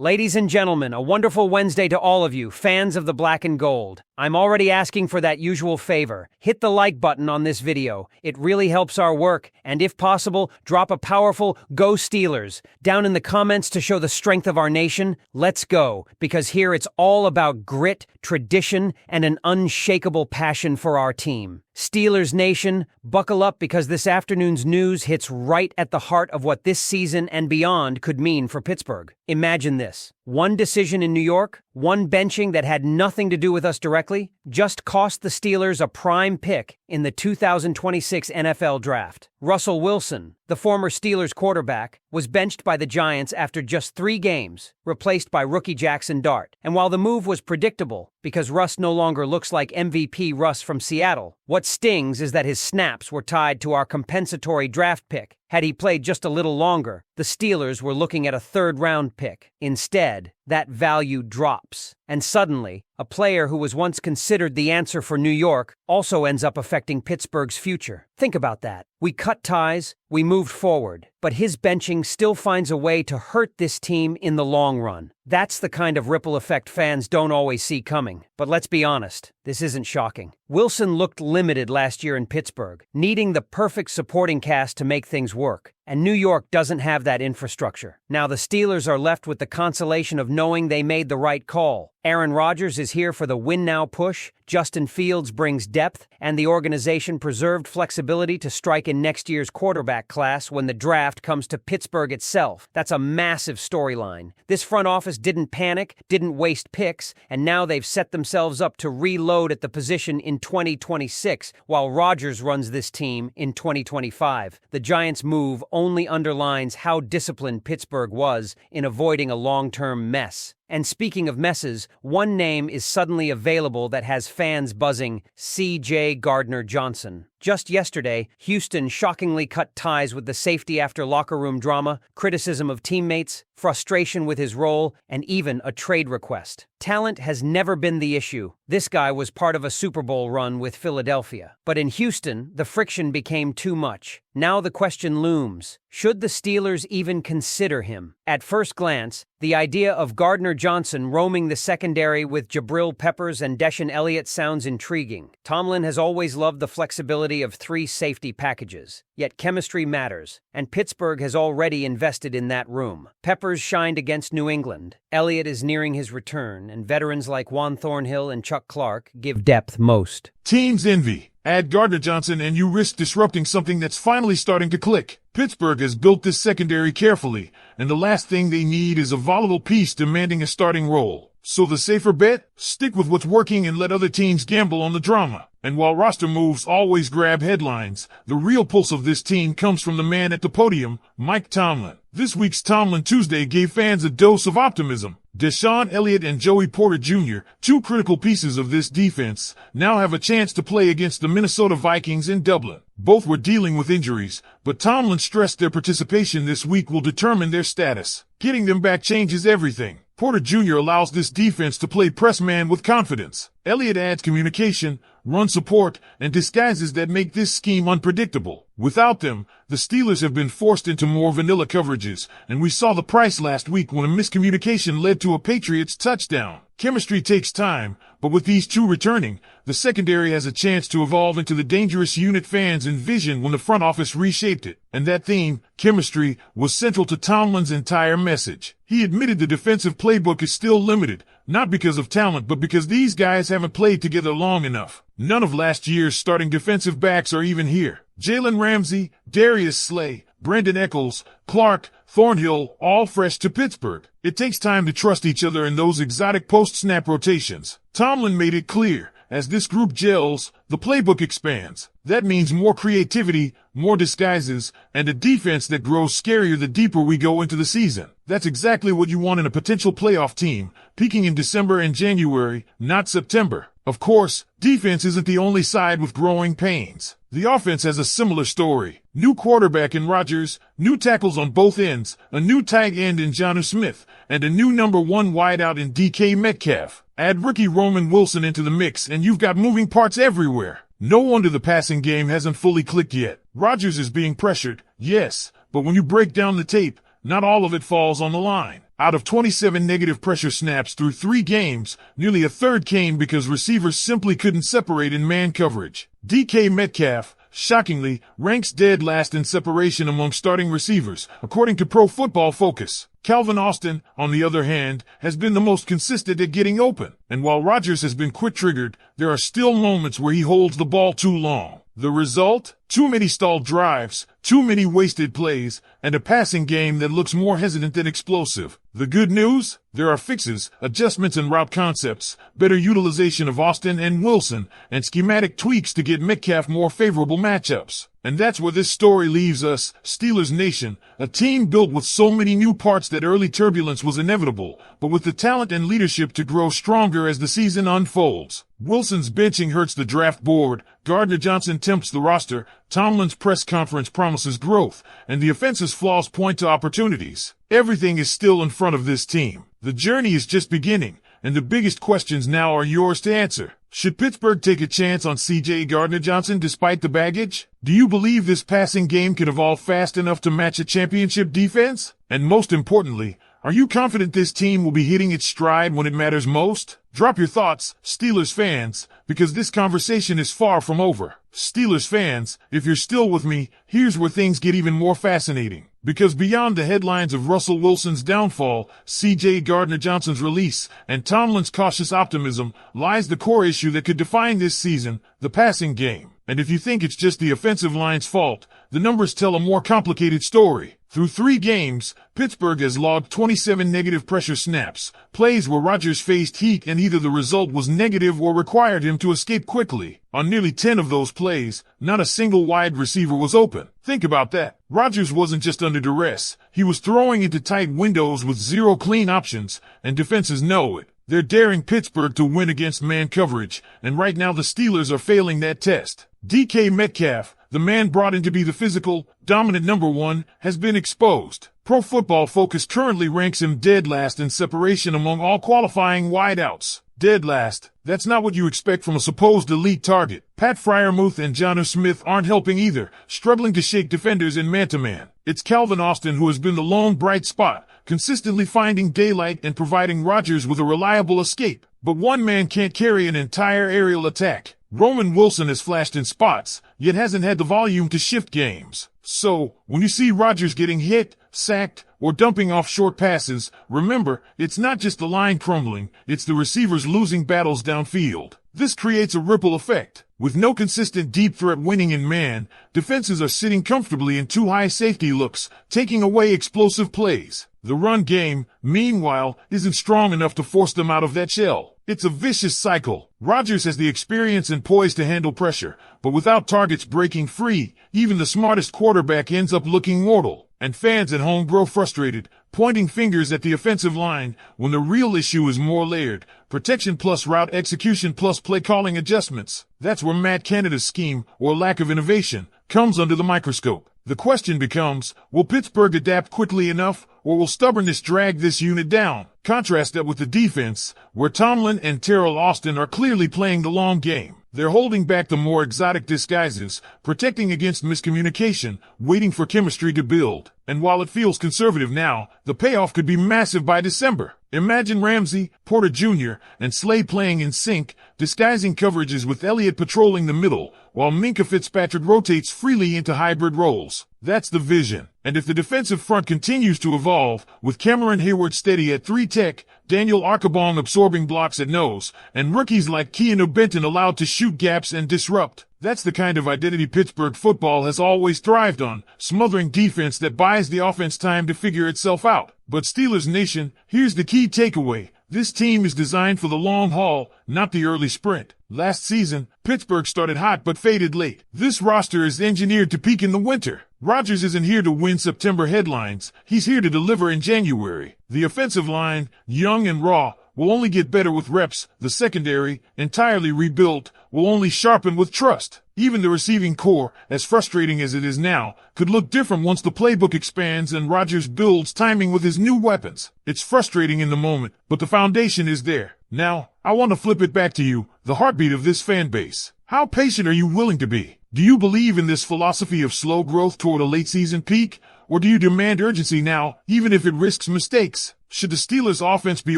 Ladies and gentlemen, a wonderful Wednesday to all of you, fans of the black and gold. I'm already asking for that usual favor. Hit the like button on this video. It really helps our work, and if possible, drop a powerful "Go Steelers" down in the comments to show the strength of our nation. Let's go, because here it's all about grit, tradition, and an unshakable passion for our team. Steelers Nation, buckle up because this afternoon's news hits right at the heart of what this season and beyond could mean for Pittsburgh. Imagine this. One decision in New York, one benching that had nothing to do with us directly, just cost the Steelers a prime pick in the 2026 NFL Draft. Russell Wilson, the former Steelers quarterback, was benched by the Giants after just 3 games, replaced by rookie Jackson Dart. And while the move was predictable, because Russ no longer looks like MVP Russ from Seattle, what stings is that his snaps were tied to our compensatory draft pick. Had he played just a little longer, the Steelers were looking at a 3rd-round pick. Instead, that value drops. And suddenly, a player who was once considered the answer for New York also ends up affecting Pittsburgh's future. Think about that. We cut ties, we moved forward, but his benching still finds a way to hurt this team in the long run. That's the kind of ripple effect fans don't always see coming. But let's be honest, this isn't shocking. Wilson looked limited last year in Pittsburgh, needing the perfect supporting cast to make things work. And New York doesn't have that infrastructure. Now the Steelers are left with the consolation of knowing they made the right call. Aaron Rodgers is here for the win-now push, Justin Fields brings depth, and the organization preserved flexibility to strike in next year's quarterback class when the draft comes to Pittsburgh itself. That's a massive storyline. This front office didn't panic, didn't waste picks, and now they've set themselves up to reload at the position in 2026, while Rodgers runs this team in 2025. The Giants' move only underlines how disciplined Pittsburgh was in avoiding a long-term mess. And speaking of messes, one name is suddenly available that has fans buzzing: C.J. Gardner-Johnson. Just yesterday, Houston shockingly cut ties with the safety after locker room drama, criticism of teammates, frustration with his role, and even a trade request. Talent has never been the issue. This guy was part of a Super Bowl run with Philadelphia. But in Houston, the friction became too much. Now the question looms: should the Steelers even consider him? At first glance, the idea of Gardner-Johnson roaming the secondary with Jabril Peppers and Deshaun Elliott sounds intriguing. Tomlin has always loved the flexibility of 3 safety packages. Yet chemistry matters, and Pittsburgh has already invested in that room. Peppers shined against New England. Elliott is nearing his return, and veterans like Juan Thornhill and Chuck Clark give depth most. Teams envy. Add Gardner-Johnson and you risk disrupting something that's finally starting to click. Pittsburgh has built this secondary carefully, and the last thing they need is a volatile piece demanding a starting role. So the safer bet? Stick with what's working and let other teams gamble on the drama. And while roster moves always grab headlines, the real pulse of this team comes from the man at the podium, Mike Tomlin. This week's Tomlin Tuesday gave fans a dose of optimism. Deshaun Elliott and Joey Porter Jr., 2 critical pieces of this defense, now have a chance to play against the Minnesota Vikings in Dublin. Both were dealing with injuries, but Tomlin stressed their participation this week will determine their status. Getting them back changes everything. Porter Jr. allows this defense to play press man with confidence. Elliott adds communication, run support, and disguises that make this scheme unpredictable. Without them, the Steelers have been forced into more vanilla coverages, and we saw the price last week when a miscommunication led to a Patriots touchdown. Chemistry takes time, but with these 2 returning, the secondary has a chance to evolve into the dangerous unit fans envisioned when the front office reshaped it. And that theme, chemistry, was central to Tomlin's entire message. He admitted the defensive playbook is still limited, not because of talent but because these guys haven't played together long enough. None of last year's starting defensive backs are even here. Jalen Ramsey, Darius Slay, Brandon Echols, Clark, Thornhill, all fresh to Pittsburgh. It takes time to trust each other in those exotic post-snap rotations. Tomlin made it clear, as this group gels, the playbook expands. That means more creativity, more disguises, and a defense that grows scarier the deeper we go into the season. That's exactly what you want in a potential playoff team, peaking in December and January, not September. Of course, defense isn't the only side with growing pains. The offense has a similar story. New quarterback in Rodgers, new tackles on both ends, a new tight end in Jonnu Smith, and a new number 1 wideout in DK Metcalf. Add rookie Roman Wilson into the mix and you've got moving parts everywhere. No wonder the passing game hasn't fully clicked yet. Rodgers is being pressured, yes, but when you break down the tape, not all of it falls on the line. Out of 27 negative pressure snaps through 3 games, nearly a third came because receivers simply couldn't separate in man coverage. DK Metcalf, shockingly, ranks dead last in separation among starting receivers, according to Pro Football Focus. Calvin Austin, on the other hand, has been the most consistent at getting open. And while Rodgers has been quick-triggered, there are still moments where he holds the ball too long. The result? Too many stalled drives, too many wasted plays, and a passing game that looks more hesitant than explosive. The good news? There are fixes, adjustments in route concepts, better utilization of Austin and Wilson, and schematic tweaks to get Metcalf more favorable matchups. And that's where this story leaves us, Steelers Nation, a team built with so many new parts that early turbulence was inevitable, but with the talent and leadership to grow stronger as the season unfolds. Wilson's benching hurts the draft board, Gardner Johnson tempts the roster, Tomlin's press conference promises growth, and the offense's flaws point to opportunities. Everything is still in front of this team. The journey is just beginning, and the biggest questions now are yours to answer. Should Pittsburgh take a chance on C.J. Gardner-Johnson despite the baggage? Do you believe this passing game can evolve fast enough to match a championship defense? And most importantly, are you confident this team will be hitting its stride when it matters most? Drop your thoughts, Steelers fans, because this conversation is far from over. Steelers fans, if you're still with me, here's where things get even more fascinating. Because beyond the headlines of Russell Wilson's downfall, C.J. Gardner-Johnson's release, and Tomlin's cautious optimism, lies the core issue that could define this season, the passing game. And if you think it's just the offensive line's fault, the numbers tell a more complicated story. Through 3 games, Pittsburgh has logged 27 negative pressure snaps, plays where Rodgers faced heat and either the result was negative or required him to escape quickly. On nearly 10 of those plays, not a single wide receiver was open. Think about that. Rodgers wasn't just under duress, he was throwing into tight windows with 0 clean options, and defenses know it. They're daring Pittsburgh to win against man coverage, and right now the Steelers are failing that test. DK Metcalf, the man brought in to be the physical, dominant number 1, has been exposed. Pro Football Focus currently ranks him dead last in separation among all qualifying wideouts. Dead last. That's not what you expect from a supposed elite target. Pat Freiermuth and Jonnu Smith aren't helping either, struggling to shake defenders in man-to-man. It's Calvin Austin who has been the lone bright spot, consistently finding daylight and providing Rodgers with a reliable escape. But one man can't carry an entire aerial attack. Roman Wilson has flashed in spots, yet hasn't had the volume to shift games. So, when you see Rodgers getting hit, sacked, or dumping off short passes, remember, it's not just the line crumbling, it's the receivers losing battles downfield. This creates a ripple effect. With no consistent deep threat winning in man, defenses are sitting comfortably in too high safety looks, taking away explosive plays. The run game, meanwhile, isn't strong enough to force them out of that shell. It's a vicious cycle. Rodgers has the experience and poise to handle pressure, but without targets breaking free, even the smartest quarterback ends up looking mortal. And fans at home grow frustrated, pointing fingers at the offensive line, when the real issue is more layered. Protection plus route execution plus play calling adjustments. That's where Matt Canada's scheme, or lack of innovation, comes under the microscope. The question becomes, will Pittsburgh adapt quickly enough, or will stubbornness drag this unit down? Contrast that with the defense, where Tomlin and Terrell Austin are clearly playing the long game. They're holding back the more exotic disguises, protecting against miscommunication, waiting for chemistry to build. And while it feels conservative now, the payoff could be massive by December. Imagine Ramsey, Porter Jr., and Slay playing in sync, disguising coverages with Elliott patrolling the middle, while Minkah Fitzpatrick rotates freely into hybrid roles. That's the vision. And if the defensive front continues to evolve, with Cameron Hayward steady at 3 tech, Daniel Archibong absorbing blocks at nose, and rookies like Keanu Benton allowed to shoot gaps and disrupt, that's the kind of identity Pittsburgh football has always thrived on, smothering defense that buys the offense time to figure itself out. But Steelers Nation, here's the key takeaway. This team is designed for the long haul, not the early sprint. Last season, Pittsburgh started hot but faded late. This roster is engineered to peak in the winter. Rodgers isn't here to win September headlines. He's here to deliver in January. The offensive line, young and raw, will only get better with reps. The secondary, entirely rebuilt, will only sharpen with trust. Even the receiving core, as frustrating as it is now, could look different once the playbook expands and Rodgers builds timing with his new weapons. It's frustrating in the moment, but the foundation is there. Now, I want to flip it back to you, the heartbeat of this fan base. How patient are you willing to be? Do you believe in this philosophy of slow growth toward a late season peak? Or do you demand urgency now, even if it risks mistakes? Should the Steelers' offense be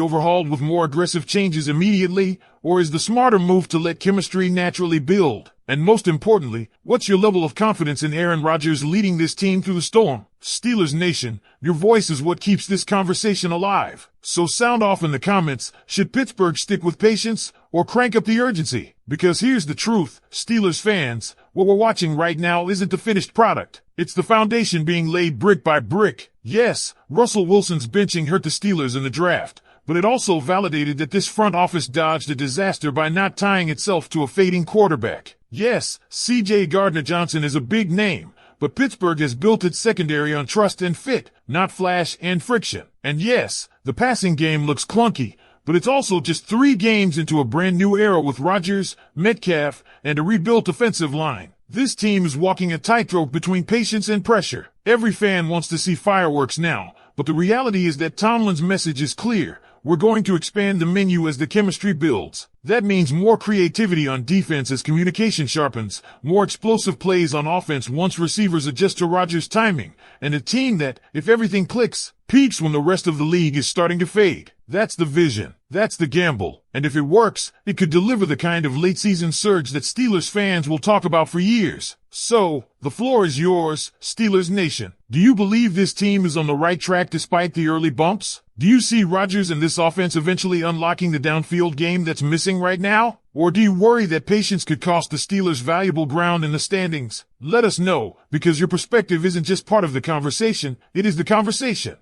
overhauled with more aggressive changes immediately, or is the smarter move to let chemistry naturally build? And most importantly, what's your level of confidence in Aaron Rodgers leading this team through the storm? Steelers Nation, your voice is what keeps this conversation alive. So sound off in the comments, should Pittsburgh stick with patience or crank up the urgency? Because here's the truth, Steelers fans, what we're watching right now isn't the finished product. It's the foundation being laid brick by brick. Yes, Russell Wilson's benching hurt the Steelers in the draft, but it also validated that this front office dodged a disaster by not tying itself to a fading quarterback. Yes, C.J. Gardner-Johnson is a big name, but Pittsburgh has built its secondary on trust and fit, not flash and friction. And yes, the passing game looks clunky, but it's also just 3 games into a brand new era with Rodgers, Metcalf, and a rebuilt offensive line. This team is walking a tightrope between patience and pressure. Every fan wants to see fireworks now, but the reality is that Tomlin's message is clear. We're going to expand the menu as the chemistry builds. That means more creativity on defense as communication sharpens, more explosive plays on offense once receivers adjust to Rodgers' timing, and a team that, if everything clicks, peaks when the rest of the league is starting to fade. That's the vision. That's the gamble. And if it works, it could deliver the kind of late-season surge that Steelers fans will talk about for years. So, the floor is yours, Steelers Nation. Do you believe this team is on the right track despite the early bumps? Do you see Rodgers and this offense eventually unlocking the downfield game that's missing right now? Or do you worry that patience could cost the Steelers valuable ground in the standings? Let us know, because your perspective isn't just part of the conversation, it is the conversation.